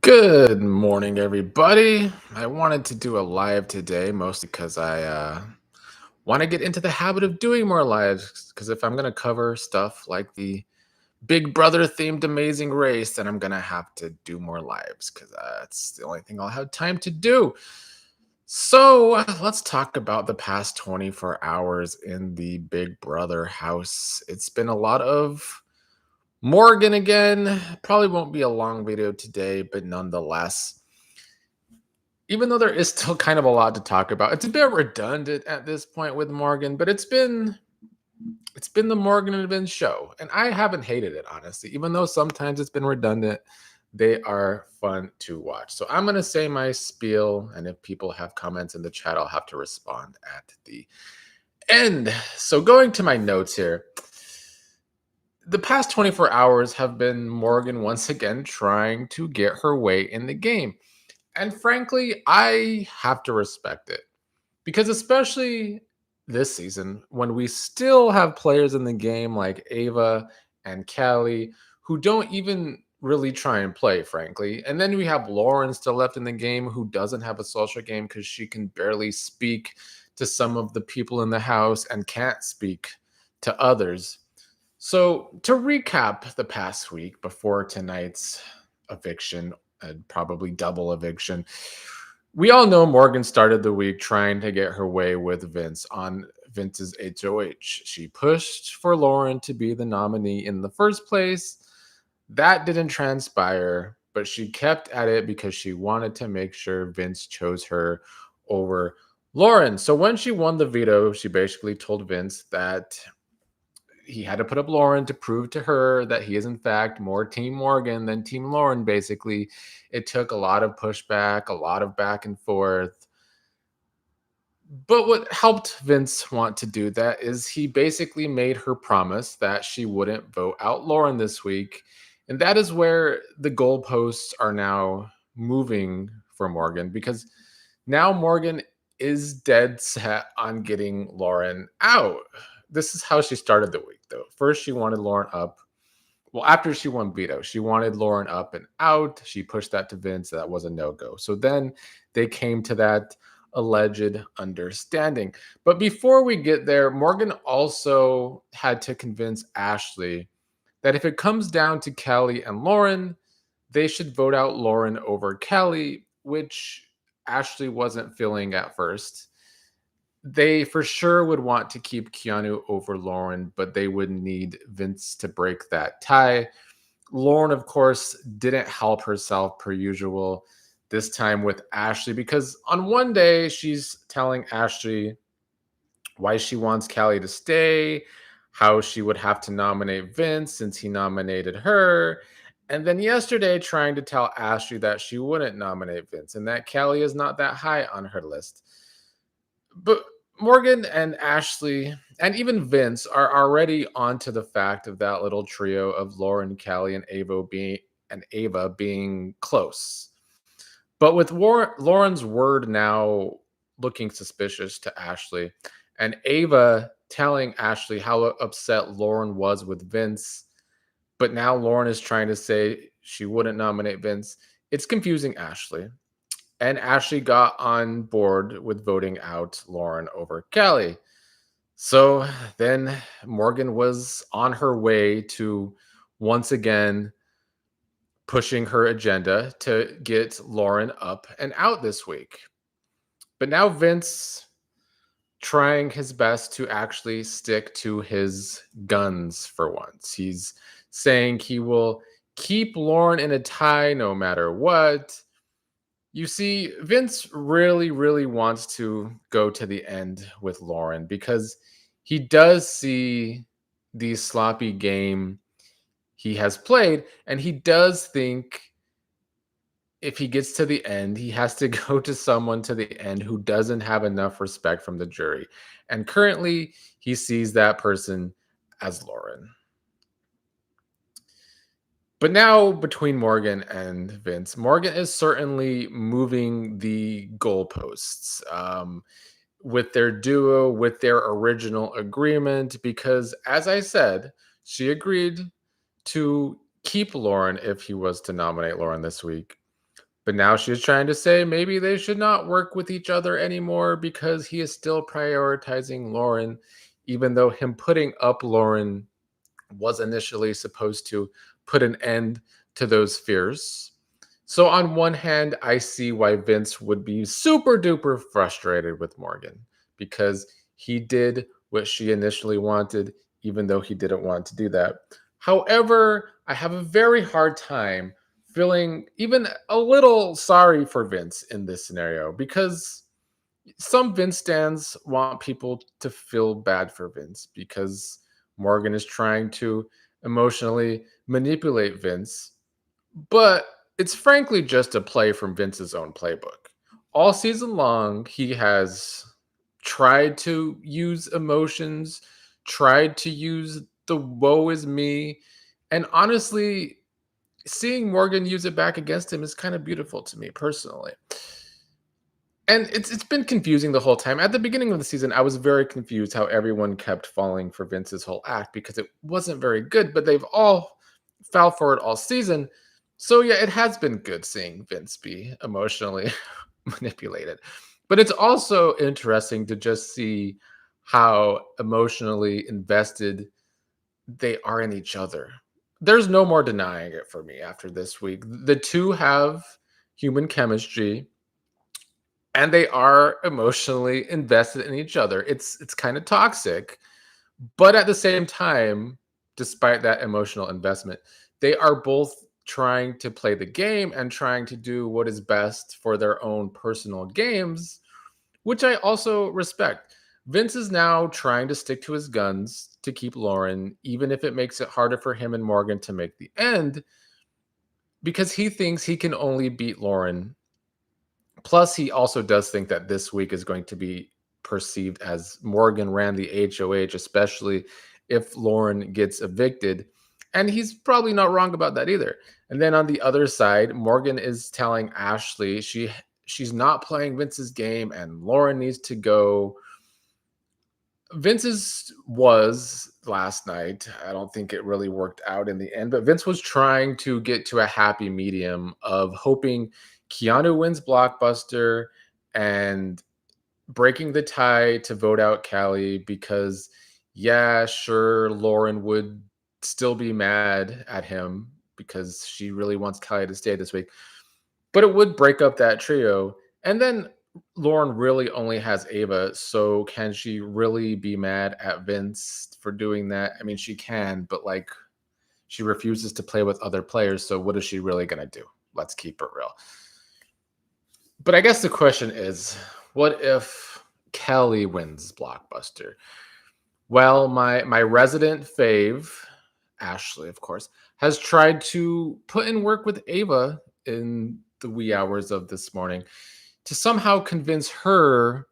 Good morning, everybody. I wanted to do a live today, mostly because I want to get into the habit of doing more lives. Because if I'm going to cover stuff like the Big Brother themed Amazing Race, then I'm going to have to do more lives because that's the only thing I'll have time to do. So let's talk about the past 24 hours in the Big Brother house. It's been a lot of Morgan again. Probably won't be a long video today, but nonetheless, even though there is still kind of a lot to talk about, it's a bit redundant at this point with Morgan, but it's been the Morgan and Vince show, and I haven't hated it honestly. Even though sometimes it's been redundant, they are fun to watch. So I'm gonna say my spiel, and if people have comments in the chat, I'll have to respond at the end. So going to my notes here. The past 24 hours have been Morgan once again trying to get her way in the game. And frankly, I have to respect it because, especially this season, when we still have players in the game like Ava and Callie who don't even really try and play, frankly. And then we have Lauren still left in the game who doesn't have a social game because she can barely speak to some of the people in the house and can't speak to others. So, to recap the past week before tonight's eviction, and probably double eviction, we all know Morgan started the week trying to get her way with Vince on Vince's HOH. She pushed for Lauren to be the nominee in the first place. That didn't transpire, but she kept at it because she wanted to make sure Vince chose her over Lauren. So when she won the veto, she basically told Vince that he had to put up Lauren to prove to her that he is in fact more Team Morgan than Team Lauren. Basically, it took a lot of pushback, a lot of back and forth. But what helped Vince want to do that is he basically made her promise that she wouldn't vote out Lauren this week. And that is where the goalposts are now moving for Morgan, because now Morgan is dead set on getting Lauren out. This is how she started the week, though. First, she wanted Lauren up. Well, after she won veto, she wanted Lauren up and out. She pushed that to Vince. That was a no go. So then they came to that alleged understanding. But before we get there, Morgan also had to convince Ashley that if it comes down to Kelly and Lauren, they should vote out Lauren over Kelly, which Ashley wasn't feeling at first. They for sure would want to keep Keanu over Lauren, but they would need Vince to break that tie. Lauren, of course, didn't help herself per usual this time with Ashley, because on one day she's telling Ashley why she wants Callie to stay, how she would have to nominate Vince since he nominated her. And then yesterday, trying to tell Ashley that she wouldn't nominate Vince and that Callie is not that high on her list. But Morgan and Ashley and even Vince are already onto the fact of that little trio of Lauren, Callie, and Ava being close. But with Lauren's word now looking suspicious to Ashley, and Ava telling Ashley how upset Lauren was with Vince, but now Lauren is trying to say she wouldn't nominate Vince, it's confusing Ashley. And Ashley got on board with voting out Lauren over Kelly. So then Morgan was on her way to once again pushing her agenda to get Lauren up and out this week. But now Vince trying his best to actually stick to his guns for once. He's saying he will keep Lauren in a tie no matter what. You see, Vince really, really wants to go to the end with Lauren because he does see the sloppy game he has played, and he does think if he gets to the end, he has to go to someone to the end who doesn't have enough respect from the jury. And currently, he sees that person as Lauren. But now, between Morgan and Vince, Morgan is certainly moving the goalposts with their duo, with their original agreement, because as I said, she agreed to keep Lauren if he was to nominate Lauren this week. But now she's trying to say maybe they should not work with each other anymore because he is still prioritizing Lauren, even though him putting up Lauren was initially supposed to put an end to those fears. So, on one hand, I see why Vince would be super duper frustrated with Morgan because he did what she initially wanted, even though he didn't want to do that. However, I have a very hard time feeling even a little sorry for Vince in this scenario because some Vince stands want people to feel bad for Vince because Morgan is trying to emotionally manipulate Vince, but it's frankly just a play from Vince's own playbook. All season long, he has tried to use emotions, tried to use the woe is me, and honestly, seeing Morgan use it back against him is kind of beautiful to me personally. And it's been confusing the whole time. At the beginning of the season, I was very confused how everyone kept falling for Vince's whole act because it wasn't very good, but they've all fell for it all season. So yeah, it has been good seeing Vince be emotionally manipulated. But it's also interesting to just see how emotionally invested they are in each other. There's no more denying it for me after this week. The two have human chemistry and they are emotionally invested in each other. It's kind of toxic, but at the same time, despite that emotional investment, they are both trying to play the game and trying to do what is best for their own personal games, which I also respect. Vince is now trying to stick to his guns to keep Lauren, even if it makes it harder for him and Morgan to make the end, because he thinks he can only beat Lauren. Plus, he also does think that this week is going to be perceived as Morgan ran the HOH, especially if Lauren gets evicted. And he's probably not wrong about that either. And then on the other side, Morgan is telling Ashley she's not playing Vince's game and Lauren needs to go. Vince's was last night. I don't think it really worked out in the end, but Vince was trying to get to a happy medium of hoping Keanu wins Blockbuster and breaking the tie to vote out Callie because, yeah, sure, Lauren would still be mad at him because she really wants Callie to stay this week, but it would break up that trio. And then Lauren really only has Ava, so can she really be mad at Vince for doing that? I mean, she can, but like she refuses to play with other players, so what is she really going to do? Let's keep it real. But I guess the question is, what if Kelly wins Blockbuster? Well, my resident fave, Ashley, of course, has tried to put in work with Ava in the wee hours of this morning to somehow convince her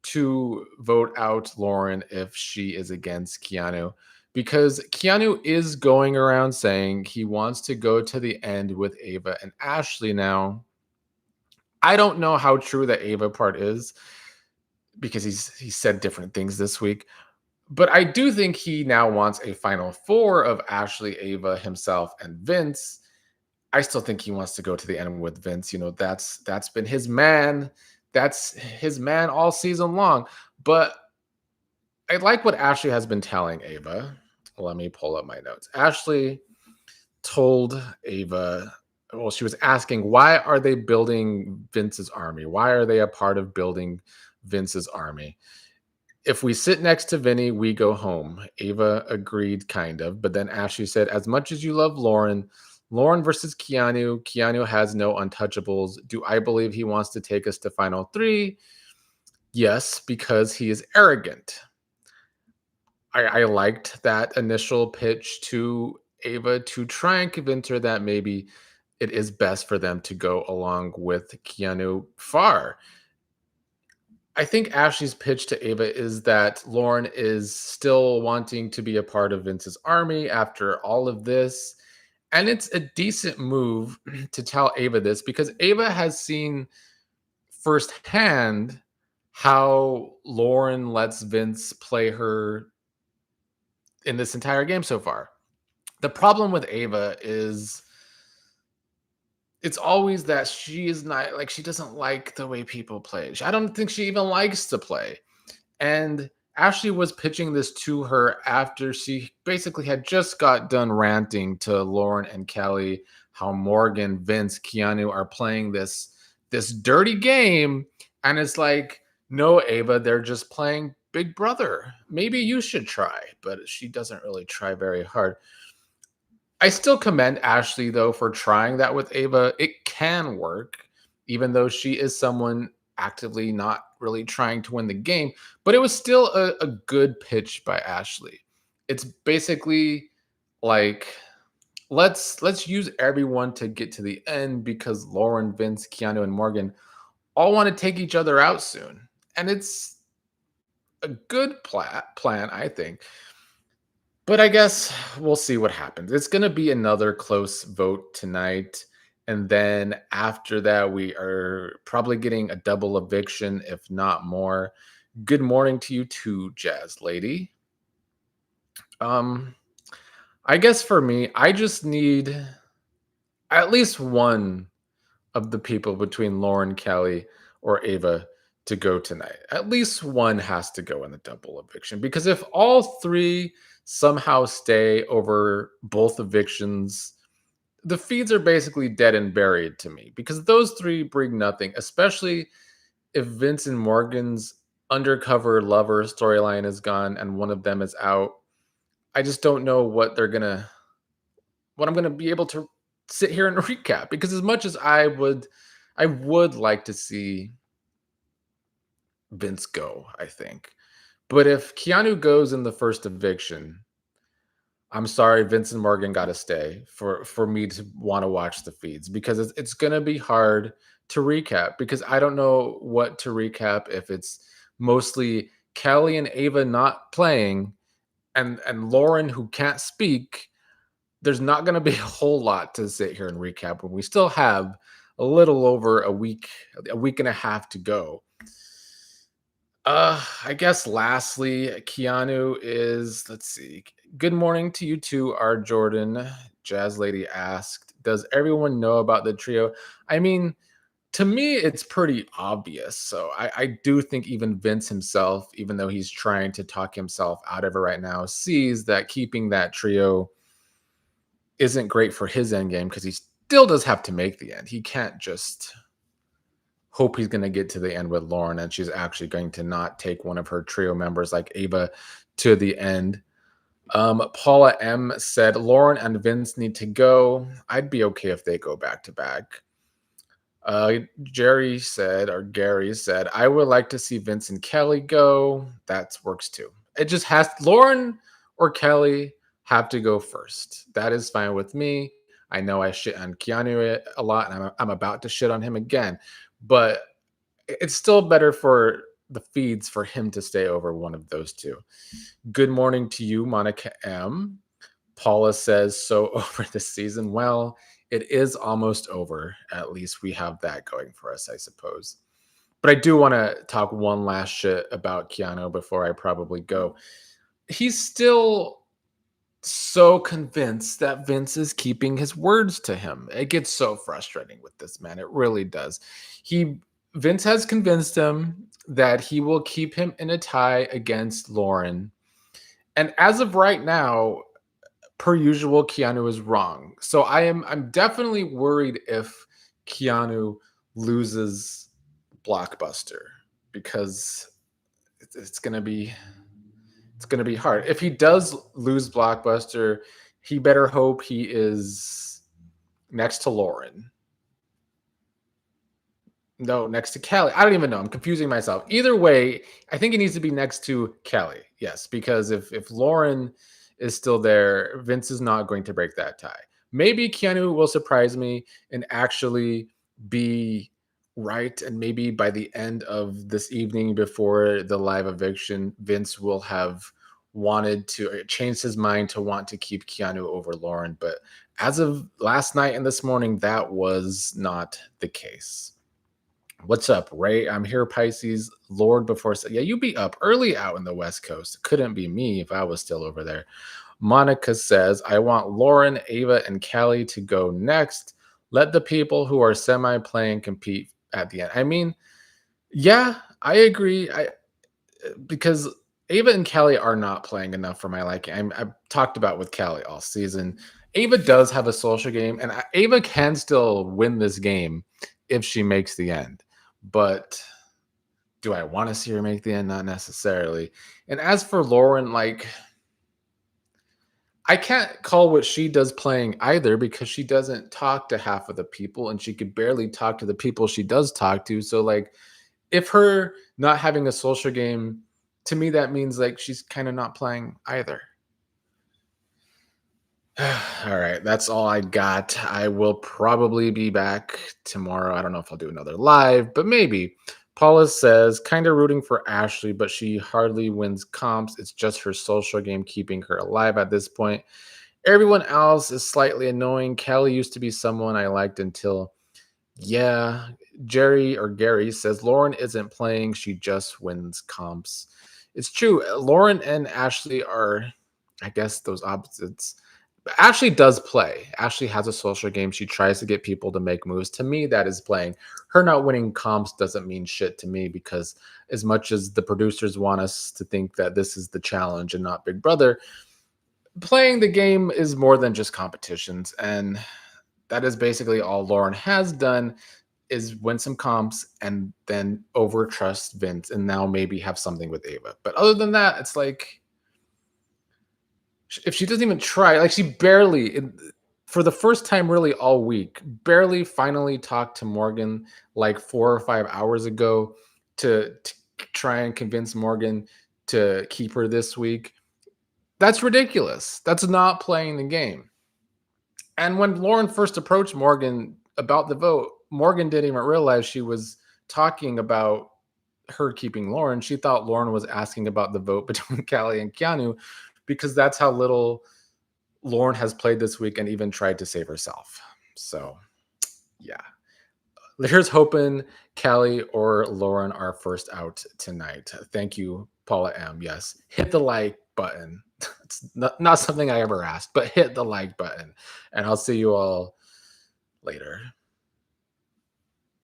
to vote out Lauren if she is against Keanu. Because Keanu is going around saying he wants to go to the end with Ava and Ashley now. I don't know how true the Ava part is because he said different things this week. But I do think he now wants a final four of Ashley, Ava, himself, and Vince. I still think he wants to go to the end with Vince. You know, that's been his man. That's his man all season long. But I like what Ashley has been telling Ava. Let me pull up my notes. Ashley told Ava, well, she was asking, why are they building Vince's army? Why are they a part of building Vince's army? If we sit next to Vinny, we go home. Ava agreed, kind of. But then Ashley said, as much as you love Lauren, Lauren versus Keanu, Keanu has no untouchables. Do I believe he wants to take us to final three? Yes, because he is arrogant. I liked that initial pitch to Ava to try and convince her that maybe it is best for them to go along with Keanu far. I think Ashley's pitch to Ava is that Lauren is still wanting to be a part of Vince's army after all of this. And it's a decent move to tell Ava this because Ava has seen firsthand how Lauren lets Vince play her in this entire game so far. The problem with Ava is it's always that she is not like she doesn't like the way people play. I don't think she even likes to play. And Ashley was pitching this to her after she basically had just got done ranting to Lauren and Kelly how Morgan, Vince, Keanu are playing this dirty game. And it's like, no, Ava, they're just playing Big Brother. Maybe you should try. But she doesn't really try very hard. I still commend Ashley though for trying that with Ava. It can work, even though she is someone actively not really trying to win the game. But it was still a good pitch by Ashley. It's basically like let's use everyone to get to the end because Lauren, Vince, Keanu, and Morgan all want to take each other out soon. And it's a good plan, I think. But I guess we'll see what happens. It's going to be another close vote tonight. And then after that, we are probably getting a double eviction, if not more. Good morning to you too, Jazz Lady. Um, I guess for me, I just need at least one of the people between Lauren, Kelly, or Ava to go tonight. At least one has to go in the double eviction because if all three somehow stay over both evictions, the feeds are basically dead and buried to me because those three bring nothing, especially if Vince and Morgan's undercover lover storyline is gone and one of them is out. I just don't know what I'm gonna be able to sit here and recap because as much as I would like to see Vince go, I think. But if Keanu goes in the first eviction, I'm sorry, Vince and Morgan got to stay for me to want to watch the feeds because it's going to be hard to recap because I don't know what to recap if it's mostly Kelly and Ava not playing and Lauren who can't speak. There's not going to be a whole lot to sit here and recap when we still have a little over a week and a half to go. I guess lastly, Keanu is, let's see. Good morning to you too, R. Jordan. Jazz Lady asked, does everyone know about the trio? I mean, to me, it's pretty obvious. So I do think even Vince himself, even though he's trying to talk himself out of it right now, sees that keeping that trio isn't great for his end game because he still does have to make the end. He can't just hope he's going to get to the end with Lauren and she's actually going to not take one of her trio members like Ava to the end. Paula M said Lauren and Vince need to go. I'd be okay if they go back to back. Jerry said, or Gary said, I would like to see Vince and Kelly go. That works too. It just has Lauren or Kelly have to go first. That is fine with me. I know I shit on Keanu a lot, and I'm about to shit on him again, but it's still better for the feeds for him to stay over one of those two. Good morning to you, Monica M. Paula says, so over the season. Well, it is almost over. At least we have that going for us, I suppose. But I do want to talk one last shit about Keanu before I probably go. He's still so convinced that Vince is keeping his words to him. It gets so frustrating with this man. It really does. Vince has convinced him that he will keep him in a tie against Lauren. And as of right now, per usual, Keanu is wrong. So I'm definitely worried if Keanu loses Blockbuster because it's gonna be hard. If he does lose Blockbuster, he better hope he is next to Lauren. No, next to Kelly. I don't even know. I'm confusing myself. Either way, I think he needs to be next to Kelly. Yes, because if Lauren is still there, Vince is not going to break that tie. Maybe Keanu will surprise me and actually be right. And maybe by the end of this evening, before the live eviction, Vince will have wanted to change his mind to want to keep Keanu over Lauren. But as of last night and this morning, that was not the case. What's up, Ray? I'm here, Pisces. Lord before. Yeah, you be up early out in the West Coast. Couldn't be me if I was still over there. Monica says, I want Lauren, Ava, and Callie to go next. Let the people who are semi playing compete at the end. I mean, yeah, I agree. Because Ava and Kelly are not playing enough for my liking. I've talked about with Kelly all season. Ava does have a social game, and Ava can still win this game if she makes the end. But do I want to see her make the end? Not necessarily. And as for Lauren, like, I can't call what she does playing either because she doesn't talk to half of the people and she could barely talk to the people she does talk to. So, like, if her not having a social game, to me, that means like she's kind of not playing either. All right, that's all I got. I will probably be back tomorrow. I don't know if I'll do another live, but maybe. Paula says, kind of rooting for Ashley, but she hardly wins comps. It's just her social game keeping her alive at this point. Everyone else is slightly annoying. Kelly used to be someone I liked until, yeah. Jerry or Gary says, Lauren isn't playing. She just wins comps. It's true. Lauren and Ashley are, I guess, those opposites. Ashley does play. Ashley has a social game. She tries to get people to make moves. To me, that is playing. Her not winning comps doesn't mean shit to me because as much as the producers want us to think that this is the challenge and not Big Brother, playing the game is more than just competitions. And that is basically all Lauren has done is win some comps and then over trust Vince and now maybe have something with Ava. But other than that, it's like if she doesn't even try, like she barely, for the first time really all week, barely finally talked to Morgan like 4 or 5 hours ago to try and convince Morgan to keep her this week. That's ridiculous. That's not playing the game. And when Lauren first approached Morgan about the vote, Morgan didn't even realize she was talking about her keeping Lauren. She thought Lauren was asking about the vote between Callie and Keanu because that's how little Lauren has played this week and even tried to save herself. So, yeah. Here's hoping Callie or Lauren are first out tonight. Thank you, Paula M. Yes. Hit the like button. It's not something I ever asked, but hit the like button. And I'll see you all later.